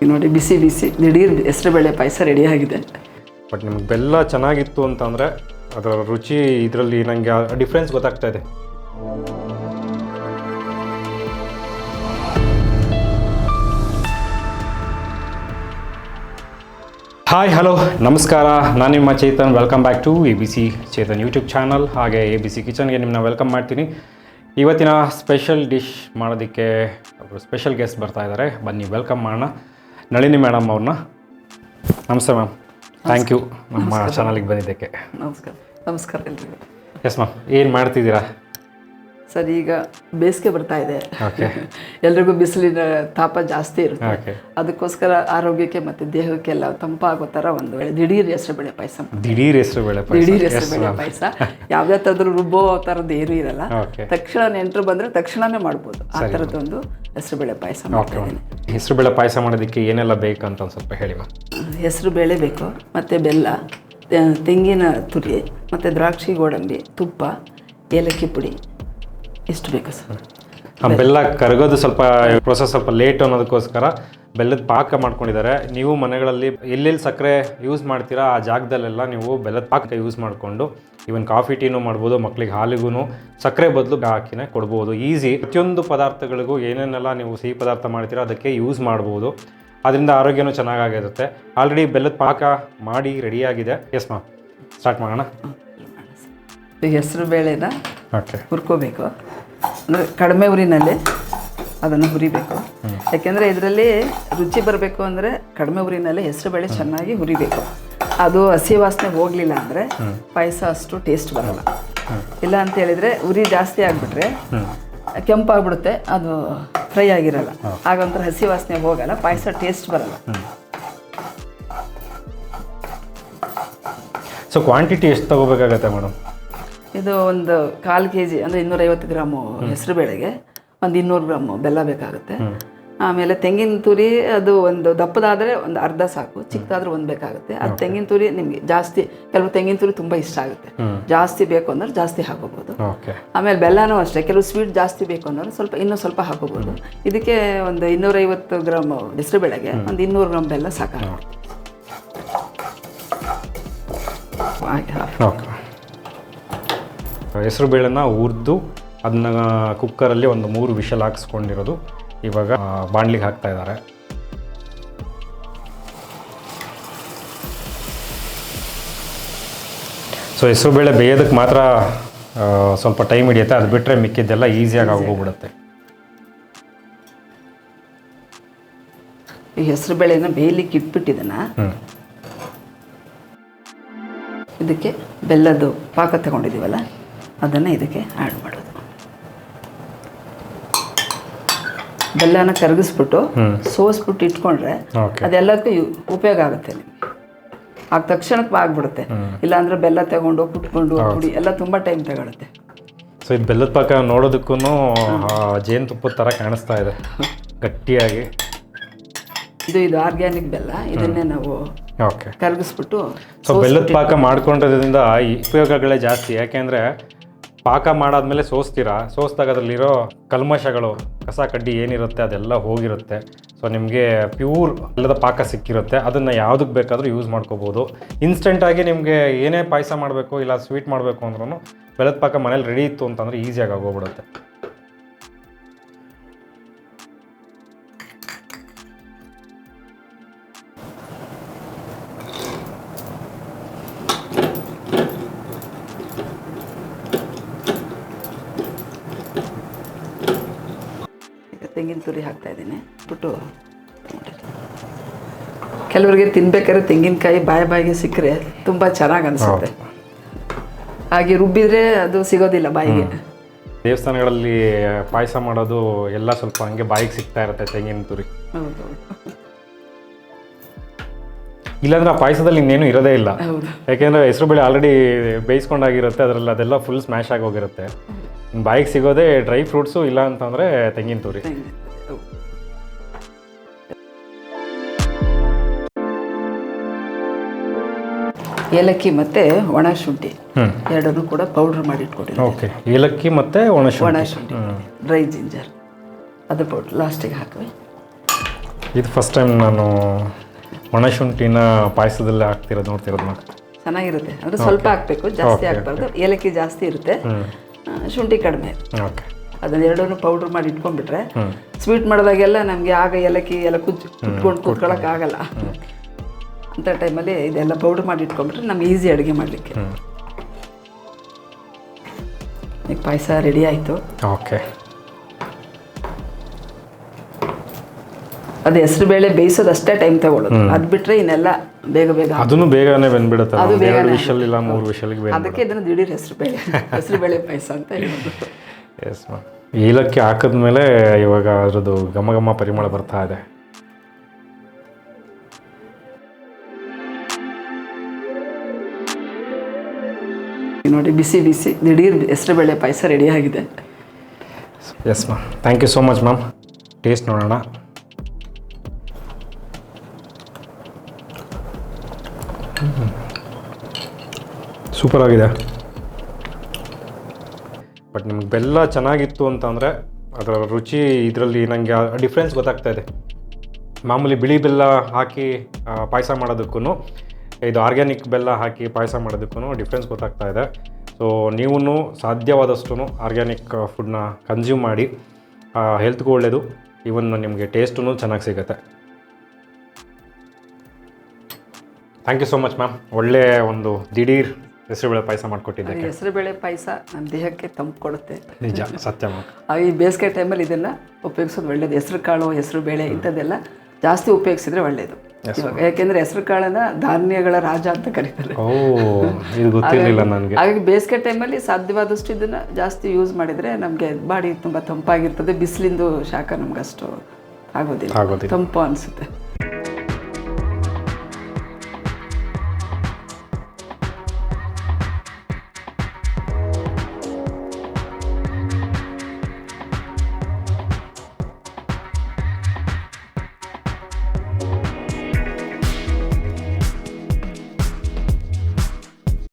ನೋಡಿ ಬಿಸಿ ಬಿಸಿ ದಿಢೀರ್ ಹೆಸರುಬೇಳೆ ಪಾಯಸ ರೆಡಿಯಾಗಿದೆ. ಬಟ್ ನಿಮ್ಗೆ ಬೆಲ್ಲ ಚೆನ್ನಾಗಿತ್ತು ಅಂತಂದರೆ ಅದರ ರುಚಿ ಇದರಲ್ಲಿ ನನಗೆ ಡಿಫ್ರೆನ್ಸ್ ಗೊತ್ತಾಗ್ತಾ ಇದೆ. ಹಾಯ್ ಹಲೋ ನಮಸ್ಕಾರ, ನಾನು ನಿಮ್ಮ Chetan. Welcome back to ABC Chetan YouTube channel. ಹಾಗೆ ABC ಕಿಚನ್ಗೆ ನಿಮ್ಮನ್ನ ವೆಲ್ಕಮ್ ಮಾಡ್ತೀನಿ. ಇವತ್ತಿನ ಸ್ಪೆಷಲ್ ಡಿಶ್ ಮಾಡೋದಕ್ಕೆ ಒಬ್ಬರು ಸ್ಪೆಷಲ್ ಗೆಸ್ಟ್ ಬರ್ತಾ ಇದ್ದಾರೆ. ಬನ್ನಿ ವೆಲ್ಕಮ್ ಮಾಡೋಣ. ನಳಿನಿ ಮೇಡಮ್ ಅವ್ರನ್ನ. ನಮಸ್ತೆ ಮ್ಯಾಮ್, ಥ್ಯಾಂಕ್ ಯು ನಮ್ಮ ಚಾನಲ್ಗೆ ಬಂದಿದ್ದಕ್ಕೆ. ನಮಸ್ಕಾರ. ನಮಸ್ಕಾರ ಎಲ್ರಿಗೂ. ಎಸ್ ಮ್ಯಾಮ್, ಏನು ಮಾಡ್ತಿದ್ದೀರಾ? ಸರ್, ಈಗ ಬೇಸಿಗೆ ಬರ್ತಾ ಇದೆ. ಓಕೆ. ಎಲ್ರಿಗೂ ಬಿಸಿಲಿನ ತಾಪ ಜಾಸ್ತಿ ಇರುತ್ತೆ. ಓಕೆ. ಅದಕ್ಕೋಸ್ಕರ ಆರೋಗ್ಯಕ್ಕೆ ಮತ್ತು ದೇಹಕ್ಕೆಲ್ಲ ತಂಪಾಗೋ ಥರ ಒಂದು ವೇಳೆ ದಿಢೀರ್ ಹೆಸರುಬೇಳೆ ಪಾಯಸ. ದಿಢೀರ್ ಹೆಸರುಬೇಳೆ ಪಾಯಸ ಯಾವುದೇ ಥರದ್ದು ರುಬ್ಬೋ ಥರದ್ದು ಏನೂ ಇರಲ್ಲ. ಓಕೆ. ತಕ್ಷಣ ನೆಂಟರು ಬಂದರೆ ತಕ್ಷಣವೇ ಮಾಡ್ಬೋದು. ಆ ಥರದ್ದೊಂದು ಹೆಸರುಬೇಳೆ ಪಾಯಸ ಮಾಡ್ತೀನಿ. ಹೆಸರುಬೇಳೆ ಪಾಯಸ ಮಾಡೋದಕ್ಕೆ ಏನೆಲ್ಲ ಬೇಕು ಅಂತ ಒಂದು ಸ್ವಲ್ಪ ಹೇಳಿ ಮ್ಯಾಮ್. ಹೆಸರುಬೇಳೆ ಬೇಕು, ಮತ್ತು ಬೆಲ್ಲ, ತೆಂಗಿನ ತುರಿ, ಮತ್ತು ದ್ರಾಕ್ಷಿ, ಗೋಡಂಬಿ, ತುಪ್ಪ, ಏಲಕ್ಕಿ ಪುಡಿ, ಇಷ್ಟು ಬೇಕು ಸರ್. ಬೆಲ್ಲ ಕರಗೋದು ಸ್ವಲ್ಪ ಪ್ರೊಸೆಸ್ ಸ್ವಲ್ಪ ಲೇಟ್ ಅನ್ನೋದಕ್ಕೋಸ್ಕರ ಬೆಲ್ಲದ ಪಾಕ ಮಾಡ್ಕೊಂಡಿದ್ದಾರೆ. ನೀವು ಮನೆಗಳಲ್ಲಿ ಎಲ್ಲೆಲ್ಲಿ ಸಕ್ಕರೆ ಯೂಸ್ ಮಾಡ್ತೀರಾ ಆ ಜಾಗದಲ್ಲೆಲ್ಲ ನೀವು ಬೆಲ್ಲದ ಪಾಕ ಯೂಸ್ ಮಾಡಿಕೊಂಡು ಈವನ್ ಕಾಫಿ ಟೀನೂ ಮಾಡ್ಬೋದು, ಮಕ್ಕಳಿಗೆ ಹಾಲಿಗೂ ಸಕ್ಕರೆ ಬದಲು ಹಾಕಿನೇ ಕೊಡ್ಬೋದು. ಈಸಿ. ಪ್ರತಿಯೊಂದು ಪದಾರ್ಥಗಳಿಗೂ ಏನೇನೆಲ್ಲ ನೀವು ಸಿಹಿ ಪದಾರ್ಥ ಮಾಡ್ತೀರಾ ಅದಕ್ಕೆ ಯೂಸ್ ಮಾಡ್ಬೋದು. ಅದರಿಂದ ಆರೋಗ್ಯನೂ ಚೆನ್ನಾಗಿರುತ್ತೆ. ಆಲ್ರೆಡಿ ಬೆಲ್ಲದ ಪಾಕ ಮಾಡಿ ರೆಡಿಯಾಗಿದೆ. ಎಸ್ ಮ್ಯಾಮ್, ಸ್ಟಾರ್ಟ್ ಮಾಡೋಣ. ಹೆಸರು ಬೇಳೆನ ಓಕೆ ಹುರ್ಕೋಬೇಕು. ಅಂದರೆ ಕಡಿಮೆ ಉರಿನಲ್ಲಿ ಅದನ್ನು ಹುರಿಬೇಕು. ಯಾಕೆಂದರೆ ಇದರಲ್ಲಿ ರುಚಿ ಬರಬೇಕು ಅಂದರೆ ಕಡಿಮೆ ಉರಿನಲ್ಲಿ ಹೆಸರುಬೇಳೆ ಚೆನ್ನಾಗಿ ಹುರಿಬೇಕು. ಅದು ಹಸಿ ವಾಸನೆ ಹೋಗಲಿಲ್ಲ ಅಂದರೆ ಪಾಯಸ ಅಷ್ಟು ಟೇಸ್ಟ್ ಬರಲ್ಲ. ಇಲ್ಲ ಅಂತ ಹೇಳಿದರೆ ಉರಿ ಜಾಸ್ತಿ ಆಗಿಬಿಟ್ರೆ ಕೆಂಪಾಗ್ಬಿಡುತ್ತೆ, ಅದು ಫ್ರೈ ಆಗಿರಲ್ಲ. ಆಗೊಂಥರ ಹಸಿ ವಾಸನೆ ಹೋಗಲ್ಲ, ಪಾಯಸ ಟೇಸ್ಟ್ ಬರಲ್ಲ. ಸೊ ಕ್ವಾಂಟಿಟಿ ಎಷ್ಟು ತೊಗೋಬೇಕಾಗತ್ತೆ ಮೇಡಮ್? ಇದು ಒಂದು 1/4 kg ಅಂದರೆ 250 ಗ್ರಾಮು ಹೆಸರು ಬೇಳೆಗೆ ಒಂದು 200 ಗ್ರಾಮು ಬೆಲ್ಲ ಬೇಕಾಗುತ್ತೆ. ಆಮೇಲೆ ತೆಂಗಿನ ತುರಿ ಅದು ಒಂದು ದಪ್ಪದಾದರೆ ಒಂದು ಅರ್ಧ ಸಾಕು, ಚಿಕ್ಕದಾದ್ರೆ ಒಂದು ಬೇಕಾಗುತ್ತೆ. ಅದು ತೆಂಗಿನ ತುರಿ ನಿಮಗೆ ಜಾಸ್ತಿ, ಕೆಲವು ತೆಂಗಿನ ತುರಿ ತುಂಬ ಇಷ್ಟ ಆಗುತ್ತೆ, ಜಾಸ್ತಿ ಬೇಕು ಅಂದ್ರೆ ಜಾಸ್ತಿ ಹಾಕೋಬೋದು. ಆಮೇಲೆ ಬೆಲ್ಲನೂ ಅಷ್ಟೇ, ಕೆಲವು ಸ್ವೀಟ್ ಜಾಸ್ತಿ ಬೇಕು ಅಂದ್ರೆ ಇನ್ನೂ ಸ್ವಲ್ಪ ಹಾಕೋಬೋದು. ಇದಕ್ಕೆ ಒಂದು 250 ಗ್ರಾಮ್ ಹೆಸರು ಬೇಳೆಗೆ ಒಂದು 200 ಗ್ರಾಮ್ ಬೆಲ್ಲ ಸಾಕಾಗುತ್ತೆ. ಹೆಸರು ಬೇಳೆನ ಹುರಿದು ಅದನ್ನ ಕುಕ್ಕರಲ್ಲಿ ಒಂದು 3 ವಿಷಲ್ ಹಾಕ್ಸ್ಕೊಂಡಿರೋದು ಇವಾಗ ಬಾಣಲಿಗೆ ಹಾಕ್ತಾ ಇದ್ದಾರೆ. ಸೊ ಹೆಸರು ಬೇಳೆ ಬೇಯೋದಕ್ಕೆ ಮಾತ್ರ ಸ್ವಲ್ಪ ಟೈಮ್ ಹಿಡಿಯುತ್ತೆ, ಅದು ಬಿಟ್ಟರೆ ಮಿಕ್ಕಿದ್ದೆಲ್ಲ ಈಸಿಯಾಗಿ ಆಗೋಗ್ಬಿಡುತ್ತೆ. ಈ ಹೆಸರು ಬೇಳೆನ ಬೇಯಲಿಕ್ಕೆ ಇಟ್ಬಿಟ್ಟಿದ್ದನ್ನ ಇದಕ್ಕೆ ಬೆಲ್ಲದ್ದು ಪಾಕ ತಗೊಂಡಿದ್ದೀವಲ್ಲ ಅದನ್ನು ಇದಕ್ಕೆ ಆ್ಯಡ್ ಮಾಡೋದು. ಬೆಲ್ಲನ ಕರಗಿಸ್ಬಿಟ್ಟು ಸೋಸ್ಬಿಟ್ಟು ಇಟ್ಕೊಂಡ್ರೆ ಅದೆಲ್ಲದಕ್ಕೂ ಉಪಯೋಗ ಆಗುತ್ತೆ ನಿಮಗೆ. ಆಗ ತಕ್ಷಣಕ್ಕೆ ಆಗ್ಬಿಡುತ್ತೆ. ಇಲ್ಲಾಂದರೆ ಬೆಲ್ಲ ತಗೊಂಡು ಕುಟ್ಕೊಂಡು ಪುಡಿ ಎಲ್ಲ ತುಂಬ ಟೈಮ್ ತಗೊಳುತ್ತೆ. ಸೊ ಇದು ಬೆಲ್ಲದ ಪಾಕ ನೋಡೋದಕ್ಕೂ ಜೇನುತುಪ್ಪದ ಥರ ಕಾಣಿಸ್ತಾ ಇದೆ ಗಟ್ಟಿಯಾಗಿ. ಇದು ಆರ್ಗ್ಯಾನಿಕ್ ಬೆಲ್ಲ, ಇದನ್ನೇ ನಾವು ಕರಗಿಸ್ಬಿಟ್ಟು. ಸೊ ಬೆಲ್ಲದ ಪಾಕ ಮಾಡ್ಕೊಂಡಿರೋದ್ರಿಂದ ಉಪಯೋಗಗಳೇ ಜಾಸ್ತಿ. ಯಾಕೆಂದರೆ ಪಾಕ ಮಾಡಾದ್ಮೇಲೆ ಸೋಸ್ದಾಗ ಅದರಲ್ಲಿರೋ ಕಲ್ಮಶಗಳು, ಕಸ ಕಡ್ಡಿ ಏನಿರುತ್ತೆ ಅದೆಲ್ಲ ಹೋಗಿರುತ್ತೆ. ಸೊ ನಿಮಗೆ ಪ್ಯೂರ್ ಬೆಲ್ಲದ ಪಾಕ ಸಿಕ್ಕಿರುತ್ತೆ. ಅದನ್ನು ಯಾವುದಕ್ಕೆ ಬೇಕಾದರೂ ಯೂಸ್ ಮಾಡ್ಕೋಬೋದು. ಇನ್ಸ್ಟೆಂಟಾಗಿ ನಿಮಗೆ ಏನೇ ಪಾಯಸ ಮಾಡಬೇಕು ಇಲ್ಲ ಸ್ವೀಟ್ ಮಾಡಬೇಕು ಅಂದ್ರೂ ಬೆಲ್ಲದ ಪಾಕ ಮನೇಲಿ ರೆಡಿ ಇತ್ತು ಅಂತಂದರೆ ಈಸಿಯಾಗಿ ಆಗೋಗ್ಬಿಡುತ್ತೆ. ತೆಂಗಿನ ತುರಿ ಹಾಕ್ತಾ ಇದ್ದೀನಿ ಬಿಟ್ಟು. ಕೆಲವರಿಗೆ ತಿನ್ಬೇಕಾದ್ರೆ ತೆಂಗಿನಕಾಯಿ ಬಾಯಿಗೆ ಸಿಕ್ಕರೆ ತುಂಬ ಚೆನ್ನಾಗಿ ಅನಿಸುತ್ತೆ. ಹಾಗೆ ರುಬ್ಬಿದ್ರೆ ಅದು ಸಿಗೋದಿಲ್ಲ ಬಾಯಿಗೆ. ದೇವಸ್ಥಾನಗಳಲ್ಲಿ ಪಾಯಸ ಮಾಡೋದು ಎಲ್ಲ ಸ್ವಲ್ಪ ಹಂಗೆ ಬಾಯಿಗೆ ಸಿಗ್ತಾ ಇರುತ್ತೆ ತೆಂಗಿನ ತುರಿ. ಹೌದು. ಇಲ್ಲಾಂದ್ರೆ ಆ ಪಾಯಸದಲ್ಲಿ ಇನ್ನೇನು ಇರೋದೇ ಇಲ್ಲ. ಯಾಕೆಂದರೆ ಹೆಸರು ಬೇಳೆ ಆಲ್ರೆಡಿ ಬೇಯಿಸ್ಕೊಂಡಾಗಿರುತ್ತೆ, ಅದರಲ್ಲಿ ಅದೆಲ್ಲ ಫುಲ್ ಸ್ಮ್ಯಾಶ್ ಆಗಿ ಹೋಗಿರುತ್ತೆ. ಬಾಯಿಗೆ ಸಿಗೋದೇ ಡ್ರೈ ಫ್ರೂಟ್ಸು, ಇಲ್ಲ ಅಂತಂದರೆ ತೆಂಗಿನ ತುರಿ. ಏಲಕ್ಕಿ ಮತ್ತು ಒಣ ಶುಂಠಿ ಎರಡನ್ನೂ ಕೂಡ ಪೌಡ್ರ್ ಮಾಡಿ ಇಟ್ಕೊಟ್ಟಿದ್ದೀನಿ. ಓಕೆ, ಏಲಕ್ಕಿ ಮತ್ತು ಒಣ ಶುಂಠಿ ಡ್ರೈ ಜಿಂಜರ್ ಅದು ಪೌಡ್ರ್ ಲಾಸ್ಟಿಗೆ ಹಾಕಿ. ಇದು ಫಸ್ಟ್ ಟೈಮ್ ನಾನು ಒಣಶುಂಠಿನ ಪಾಯಸದಲ್ಲೇ ಹಾಕ್ತಿರೋದು ನೋಡ್ತಿರೋದು ನಾನು. ಚೆನ್ನಾಗಿರುತ್ತೆ. ಅಂದರೆ ಸ್ವಲ್ಪ ಹಾಕಬೇಕು, ಜಾಸ್ತಿ ಹಾಕ್ಬಾರ್ದು. ಏಲಕ್ಕಿ ಜಾಸ್ತಿ ಇರುತ್ತೆ, ಶುಂಠಿ ಕಡಿಮೆ. ಓಕೆ. ಅದನ್ನ ಎರಡನ್ನೂ ಪೌಡ್ರ್ ಮಾಡಿ ಇಟ್ಕೊಂಡ್ಬಿಟ್ರೆ ಸ್ವೀಟ್ ಮಾಡಿದಾಗೆಲ್ಲ ನಮಗೆ ಆಗ ಏಲಕ್ಕಿ ಎಲ್ಲ ಕುಟ್ಕೊಂಡು ಕೂತ್ಕೊಳ್ಳೋಕೆ ಆಗಲ್ಲ. ಅಂಥ ಟೈಮಲ್ಲಿ ಇದೆಲ್ಲ ಪೌಡ್ರ್ ಮಾಡಿ ಇಟ್ಕೊಂಡ್ಬಿಟ್ರೆ ನಮ್ಗೆ ಈಸಿ ಅಡುಗೆ ಮಾಡಲಿಕ್ಕೆ. ಈಗ ಪಾಯಸ ರೆಡಿ ಆಯಿತು. ಓಕೆ. ಅದು ಹೆಸರು ಬೇಳೆ ಬೇಯಿಸೋದು ಅಷ್ಟೇ ಟೈಮ್ ತಗೊಳ್ಳೋದು. ಅದು ಬಿಟ್ಟರೆ ಇನ್ನೆಲ್ಲ ಬೇಗ ಬೇಗ ಅದನ್ನು ಬೇಗನೆ ಬೆಂದ್ಬಿಡುತ್ತೆ. ಅದು ಬೇಗ 2 ವಿಷಲ್ ಇಲ್ಲ 3 ವಿಷಲ್ಗೆ ಬೇಗ. ಅದಕ್ಕೆ ಇದನ್ನು ದಿಢೀರ್ ಹೆಸರು ಬೇಳೆ ಪಾಯಸ ಅಂತ ಹೇಳೋದು. Yes ma'am. ಏಲಕ್ಕಿ ಹಾಕಿದ್ಮೇಲೆ ಇವಾಗ ಅದ್ರದ್ದು ಘಮ ಘಮ ಪರಿಮಳ ಬರ್ತಾ ಇದೆ. ನೋಡಿ ಬಿಸಿ ಬಿಸಿ ದಿಢೀರ್ ಹೆಸರುಬೇಳೆ ಪಾಯಸ ರೆಡಿ ಆಗಿದೆ. Yes ma'am. Thank you so much ma'am. Taste ನೋಡೋಣ. ಸೂಪರ್ ಆಗಿದೆ. ಬಟ್ ನಿಮ್ಗೆ ಬೆಲ್ಲ ಚೆನ್ನಾಗಿತ್ತು ಅಂತಂದರೆ ಅದರ ರುಚಿ ಇದರಲ್ಲಿ ನನಗೆ ಡಿಫ್ರೆನ್ಸ್ ಗೊತ್ತಾಗ್ತಾ ಇದೆ. ಮಾಮೂಲಿ ಬಿಳಿ ಬೆಲ್ಲ ಹಾಕಿ ಪಾಯಸ ಮಾಡೋದಕ್ಕೂ ಇದು ಆರ್ಗ್ಯಾನಿಕ್ ಬೆಲ್ಲ ಹಾಕಿ ಪಾಯಸ ಮಾಡೋದಕ್ಕೂ ಡಿಫ್ರೆನ್ಸ್ ಗೊತ್ತಾಗ್ತಾ ಇದೆ. ಸೊ ನೀವು ಸಾಧ್ಯವಾದಷ್ಟು ಆರ್ಗ್ಯಾನಿಕ್ ಫುಡ್ನ ಕನ್ಸ್ಯೂಮ್ ಮಾಡಿ, ಹೆಲ್ತ್ಗೂ ಒಳ್ಳೆಯದು, ಈವನ್ ನಿಮಗೆ ಟೇಸ್ಟೂ ಚೆನ್ನಾಗಿ ಸಿಗುತ್ತೆ. Thank you so much ma'am. ಒಳ್ಳೆ ಒಂದು ದಿಢೀರ್ ಹೆಸರುಬೇಳೆ ಪಾಯಸ ಮಾಡಿಕೊಟ್ಟಿದ್ದಕ್ಕೆ. ಹೆಸರುಬೇಳೆ ಪಾಯಸ ನಮ್ಮ ದೇಹಕ್ಕೆ ತಂಪು ಕೊಡುತ್ತೆ. ನಿಜ, ಸತ್ಯ ಮ್ಯಾಮ್. ಈ ಬೇಸಿಗೆ ಟೈಮಲ್ಲಿ ಇದನ್ನು ಉಪಯೋಗಿಸೋದು ಒಳ್ಳೆಯದು. ಹೆಸರು ಕಾಳು, ಹೆಸರು ಬೇಳೆ ಇಂಥದ್ದೆಲ್ಲ ಜಾಸ್ತಿ ಉಪಯೋಗಿಸಿದ್ರೆ ಒಳ್ಳೆಯದು. ಇವಾಗ ಯಾಕೆಂದರೆ ಹೆಸರು ಕಾಳನ್ನು ಧಾನ್ಯಗಳ ರಾಜ ಅಂತ ಕರೀತಾರೆ. ಓ, ಇದು ಗೊತ್ತಿರಲಿಲ್ಲ ನನಗೆ. ಹಾಗಾಗಿ ಬೇಸಿಗೆ ಟೈಮಲ್ಲಿ ಸಾಧ್ಯವಾದಷ್ಟು ಇದನ್ನು ಜಾಸ್ತಿ ಯೂಸ್ ಮಾಡಿದರೆ ನಮಗೆ ಬಾಡಿ ತುಂಬ ತಂಪಾಗಿರ್ತದೆ. ಬಿಸಿಲಿಂದು ಶಾಖ ನಮ್ಗೆ ಅಷ್ಟು ಆಗೋದಿಲ್ಲ, ತಂಪು ಅನಿಸುತ್ತೆ.